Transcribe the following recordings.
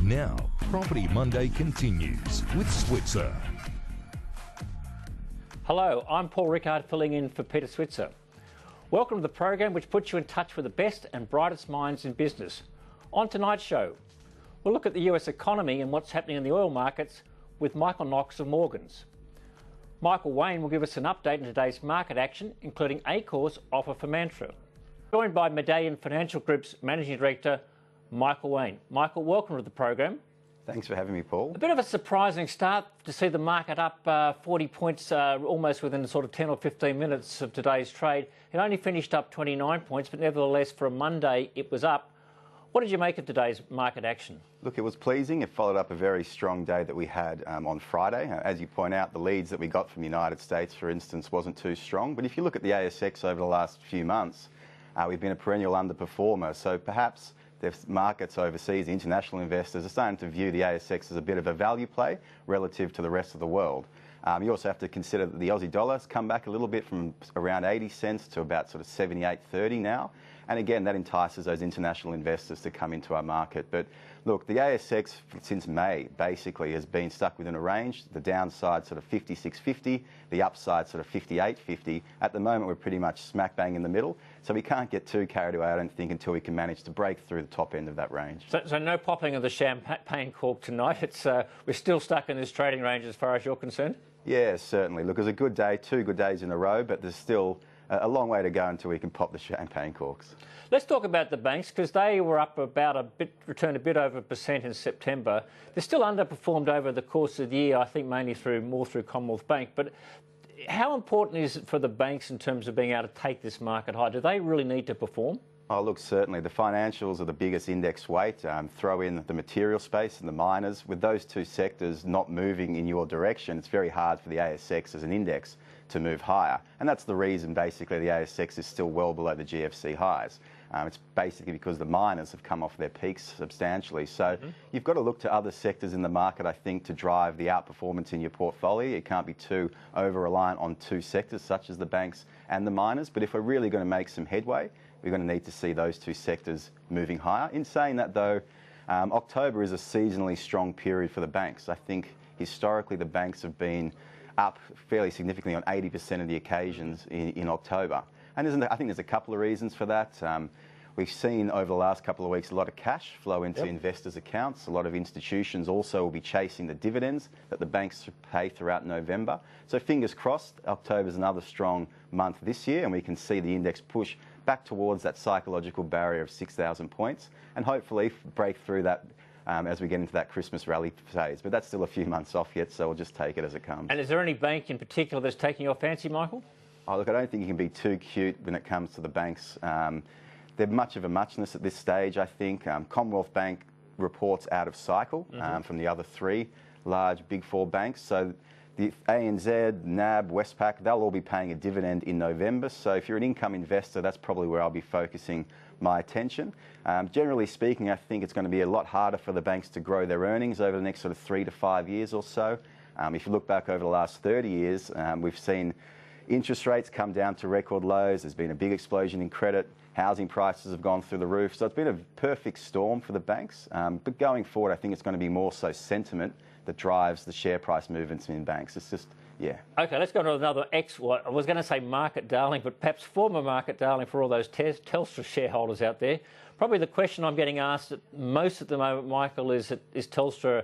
Now, Property Monday continues with Switzer. Hello, I'm Paul Rickard filling in for Peter Switzer. Welcome to the program which puts you in touch with the best and brightest minds in business. On tonight's show, we'll look at the US economy and what's happening in the oil markets with Michael Knox of Morgans. Michael Wayne will give us an update on today's market action, including Acor's offer for Mantra. Joined by Medallion Financial Group's Managing Director, Michael Wayne. Michael, welcome to the program. Thanks for having me, Paul. A bit of a surprising start to see the market up 40 points almost within sort of 10 or 15 minutes of today's trade. It only finished up 29 points, but nevertheless, for a Monday, it was up. What did you make of today's market action? Look, it was pleasing. It followed up a very strong day that we had on Friday. As you point out, the leads that we got from the United States, for instance, wasn't too strong. But if you look at the ASX over the last few months, we've been a perennial underperformer. So perhaps the markets overseas, the international investors, are starting to view the ASX as a bit of a value play relative to the rest of the world. You also have to consider that the Aussie dollar's come back a little bit from around 80 cents to about sort of 78.30 now. And again, that entices those international investors to come into our market. But look, the ASX since May basically has been stuck within a range. The downside sort of 56.50, the upside sort of 58.50. At the moment, we're pretty much smack bang in the middle. So we can't get too carried away, I don't think, until we can manage to break through the top end of that range. So no popping of the champagne cork tonight. We're still stuck in this trading range as far as you're concerned? Yeah, certainly. Look, it was a good day, 2 good days in a row, but there's still a long way to go until we can pop the champagne corks. Let's talk about the banks, because they were up about returned a bit over 1% in September. They're still underperformed over the course of the year, I think mainly more through Commonwealth Bank. But how important is it for the banks in terms of being able to take this market high? Do they really need to perform? Oh, look, certainly. The financials are the biggest index weight. Throw in the material space and the miners. With those two sectors not moving in your direction, it's very hard for the ASX as an index to move higher. And that's the reason, basically, the ASX is still well below the GFC highs. It's basically because the miners have come off their peaks substantially. So you've got to look to other sectors in the market, I think, to drive the outperformance in your portfolio. You can't be too over-reliant on two sectors, such as the banks and the miners. But if we're really going to make some headway, we're going to need to see those two sectors moving higher. In saying that, though, October is a seasonally strong period for the banks. I think historically the banks have been up fairly significantly on 80% of the occasions in October. And I think there's a couple of reasons for that. We've seen over the last couple of weeks a lot of cash flow into investors' accounts. A lot of institutions also will be chasing the dividends that the banks pay throughout November. So fingers crossed, October's another strong month this year, and we can see the index push back towards that psychological barrier of 6,000 points and hopefully break through that as we get into that Christmas rally phase. But that's still a few months off yet, so we'll just take it as it comes. And is there any bank in particular that's taking your fancy, Michael? Oh, look, I don't think you can be too cute when it comes to the banks. They're much of a muchness at this stage, I think. Commonwealth Bank reports out of cycle from the other three large Big Four banks. So the ANZ, NAB, Westpac, they'll all be paying a dividend in November. So if you're an income investor, that's probably where I'll be focusing my attention. Generally speaking, I think it's going to be a lot harder for the banks to grow their earnings over the next sort of 3 to 5 years or so. If you look back over the last 30 years, we've seen interest rates come down to record lows. There's been a big explosion in credit. Housing prices have gone through the roof. So it's been a perfect storm for the banks. But going forward, I think it's going to be more so sentiment that drives the share price movements in banks. It's just, yeah. OK, let's go to another I was going to say market darling, but perhaps former market darling for all those Telstra shareholders out there. Probably the question I'm getting asked most at the moment, Michael, is Telstra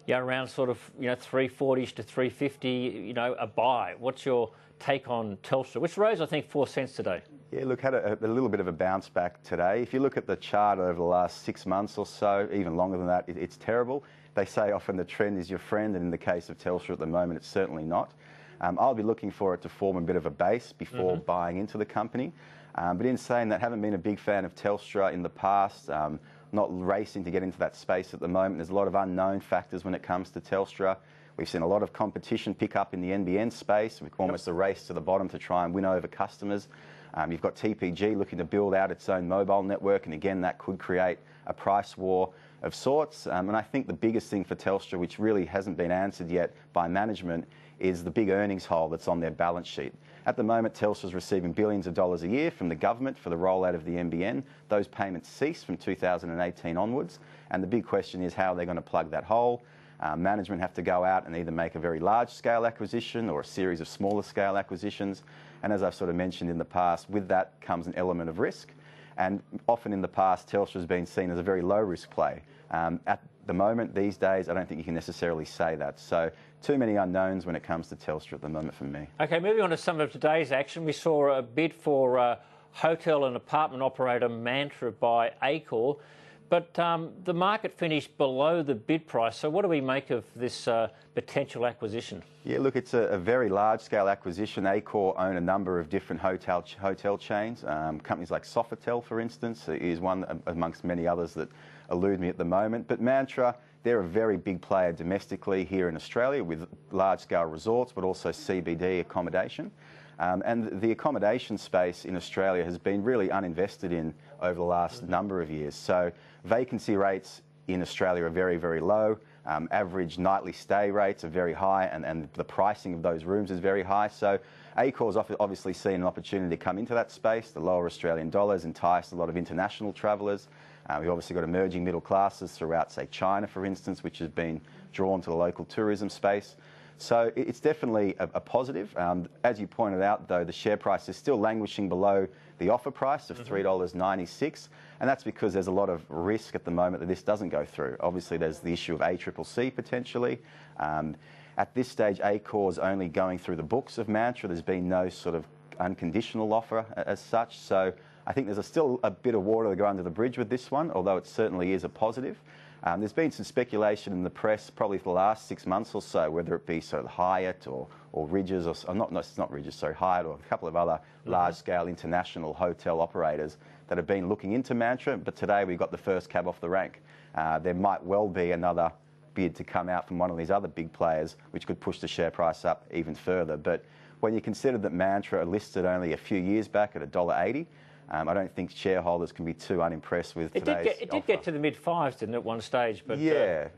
around sort of 340 to 350, a buy? What's your take on Telstra, which rose, I think, 4 cents today? Yeah, look, had a little bit of a bounce back today. If you look at the chart over the last 6 months or so, even longer than that, it's terrible. They say often the trend is your friend, and in the case of Telstra at the moment, it's certainly not. I'll be looking for it to form a bit of a base before buying into the company. But in saying that, haven't been a big fan of Telstra in the past. Not racing to get into that space at the moment. There's a lot of unknown factors when it comes to Telstra. We've seen a lot of competition pick up in the NBN space, with almost a race to the bottom to try and win over customers. You've got TPG looking to build out its own mobile network, and again, that could create a price war of sorts. And I think the biggest thing for Telstra, which really hasn't been answered yet by management, is the big earnings hole that's on their balance sheet. At the moment, Telstra is receiving billions of dollars a year from the government for the rollout of the NBN. Those payments cease from 2018 onwards, and the big question is how they're going to plug that hole. Management have to go out and either make a very large-scale acquisition or a series of smaller-scale acquisitions. And as I've sort of mentioned in the past, with that comes an element of risk. And often in the past, Telstra has been seen as a very low-risk play. At the moment, these days, I don't think you can necessarily say that. So too many unknowns when it comes to Telstra at the moment for me. OK, moving on to some of today's action. We saw a bid for hotel and apartment operator Mantra by Accor, but the market finished below the bid price. So what do we make of this potential acquisition? Yeah, look, it's a very large-scale acquisition. Accor own a number of different hotel chains. Companies like Sofitel, for instance, is one amongst many others that elude me at the moment. But Mantra, they're a very big player domestically here in Australia with large-scale resorts, but also CBD accommodation. And the accommodation space in Australia has been really uninvested in over the last number of years. So vacancy rates in Australia are very, very low. Average nightly stay rates are very high, and the pricing of those rooms is very high. So Accor's obviously seen an opportunity to come into that space. The lower Australian dollars enticed a lot of international travellers. We've obviously got emerging middle classes throughout, say, China, for instance, which has been drawn to the local tourism space. So it's definitely a positive. As you pointed out, though, the share price is still languishing below the offer price of $3.96, and that's because there's a lot of risk at the moment that this doesn't go through. Obviously, there's the issue of ACCC potentially. At this stage, Accor's only going through the books of Mantra. There's been no sort of unconditional offer as such. So I think there's still a bit of water to go under the bridge with this one, although it certainly is a positive. There's been some speculation in the press probably for the last 6 months or so, whether it be sort of Hyatt or Ridges, or not Ridges, sorry, Hyatt or a couple of other large-scale international hotel operators that have been looking into Mantra, but today we got the first cab off the rank. There might well be another bid to come out from one of these other big players, which could push the share price up even further. But when you consider that Mantra listed only a few years back at $1.80, I don't think shareholders can be too unimpressed with today's offer. It did get to the mid-fives, didn't it, at one stage? But yeah.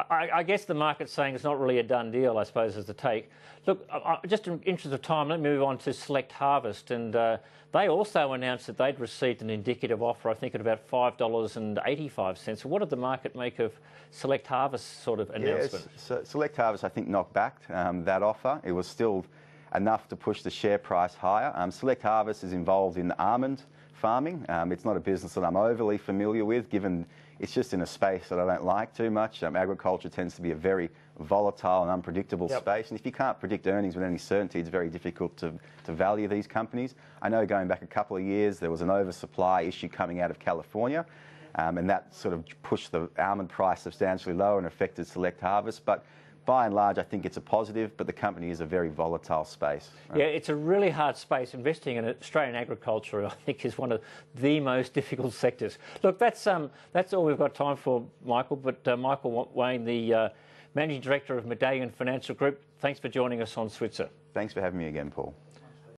I guess the market's saying it's not really a done deal, I suppose, as the take. Look, just in interest of time, let me move on to Select Harvest. And they also announced that they'd received an indicative offer, I think, at about $5.85. So what did the market make of Select Harvest sort of announcement? Yes, so Select Harvest, I think, knocked back that offer. It was still enough to push the share price higher. Select Harvest is involved in almond farming. It's not a business that I'm overly familiar with, given it's just in a space that I don't like too much. Agriculture tends to be a very volatile and unpredictable space, and if you can't predict earnings with any certainty, it's very difficult to value these companies. I know going back a couple of years, there was an oversupply issue coming out of California, and that sort of pushed the almond price substantially lower and affected Select Harvest. But by and large, I think it's a positive, but the company is a very volatile space. Yeah, it's a really hard space. Investing in Australian agriculture, I think, is one of the most difficult sectors. Look, that's all we've got time for, Michael. But Michael Wayne, the Managing Director of Medallion Financial Group, thanks for joining us on Switzer. Thanks for having me again, Paul.